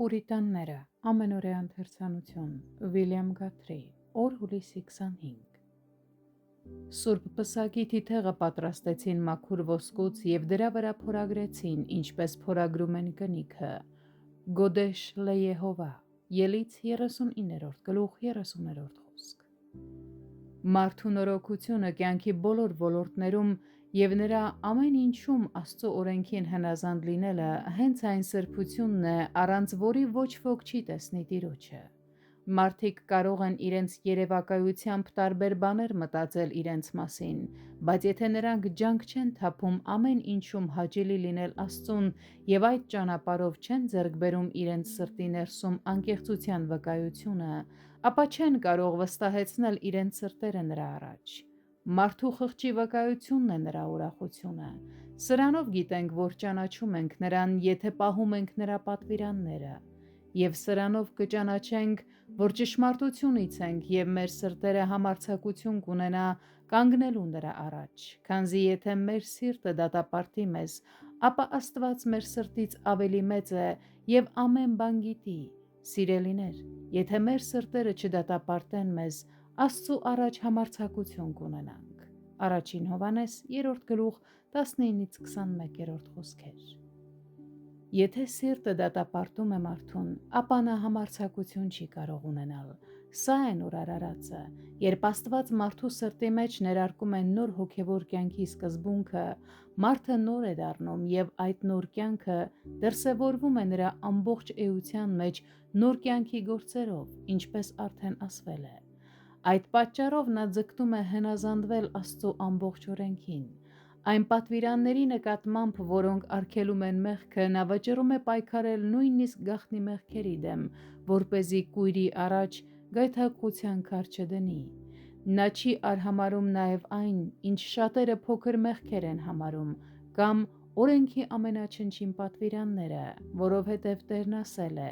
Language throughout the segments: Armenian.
Պուրիտանները, ամենօրյա ընթերցանություն, Վիլյամ Գաթրի, օր հուլիսի 25 Սուրբ պսակի թիթեղը պատրաստեցին մաքուր ոսկուց և դրա վրա փորագրեցին, ինչպես փորագրում են կնիքը, Գոդեշ լե Եհովա, Ելից 39-րդ գլուխ 30-րդ խոսք։ Մարդու նորոգությունը կյանքի բոլոր ոլորտներում և նրա ամեն ինչում Աստծո օրենքին հնազանդ լինելը հենց այն սրբությունն է, առանց որի ոչ ոք չի տեսնի Տիրոջը։ Մարդիկ կարող են իրենց երևակայությամբ տարբեր բաներ մտածել իրենց մասին, բայց եթե նրանք ջանք չեն թափում ամեն ինչում հաճելի լինել Աստծուն և այդ ճանապարհով չեն ձեռք բերում իրենց սրտի ներսում անկեղծության վկայությունը, ապա չեն կարող վստահեցնել իրենց սրտերը նրա առաջ։ Մարդու խղճի վկայությունն է նրա ուրախությունը։ Սրանով գիտենք, որ ճանաչում ենք նրան, եթե պահում ենք նրա պատվիրանները, և սրանով կճանաչենք, որ ճշմարտությունից ենք և մեր սրտերը համարձակություն կունենա կանգնելու նրա առաջ, քանզի եթե մեր սիրտը դատապարտի մեզ, ապա Աստված մեր սրտից ավելի մեծ է և ամեն բան գիտի։ Սիրելիներ, եթե մեր սրտերը չդատապարտեն մեզ, Աստծու առաջ համարձակություն կունենանք։ Առաջին Հովհաննես 3-րդ գլուխ 19-21 խոսքեր։ Եթե սիրտը դատապարտում է մարդուն, ապա նա համարձակություն չի կարող ունենալ։ Սա է նոր արարածը, երբ Աստված մարդու սրտի մեջ ներարկում է նոր հոգևոր կյանքի սկզբունքը, մարդը նոր է դառնում և այդ նոր կյանքը դրսևորվում է նրա ամբողջ էության մեջ նոր կյանքի գործերով, ինչպես արդեն ասվել է։ Այդ պատճառով նա ձգտում է հնազանդվել Աստծո ամբողջ օրենքին։ Այն պատվիրանների նկատմամբ, որոնք արգելում են մեղքը, նա վճռում է պայքարել նույնիսկ գաղտնի մեղքերի դեմ, որպեսզի կույրի առաջ գայթակղության քար չդնի։ Նա չի արհամարհում նաև այն, ինչ շատերը փոքր մեղքեր են համարում, կամ օրենքի ամենաչնչին պատվիրանները, որովհետև Տերն ասել է.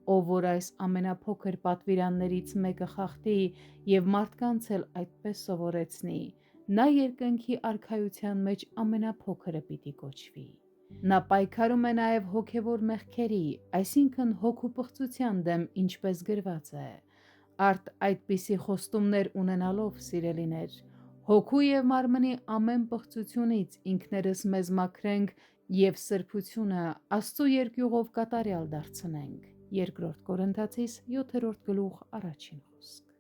«Ով որ այս ամենափոքր պատվիրաններից մեկը խախտի և մարդկանց էլ այդպես սովորեցնի, նա երկնքի արքայության մեջ ամենափոքրը պիտի կոչվի»։ Նա պայքարում է նաև հոգևոր մեղքերի, այսինքն հոգու պղծության դեմ, ինչպես գրված է. Արդ այդպիսի խոստումներ ունենալով, սիրելիներ, հոգու և մարմնի ամեն պղծությունից ինքներս մեզ մաքրենք և սրբությունը Աստծո երկյուղով կատարյալ դարձնենք։ 2 Կորնթացիս 7-րդ գլուխ 1 խոսք։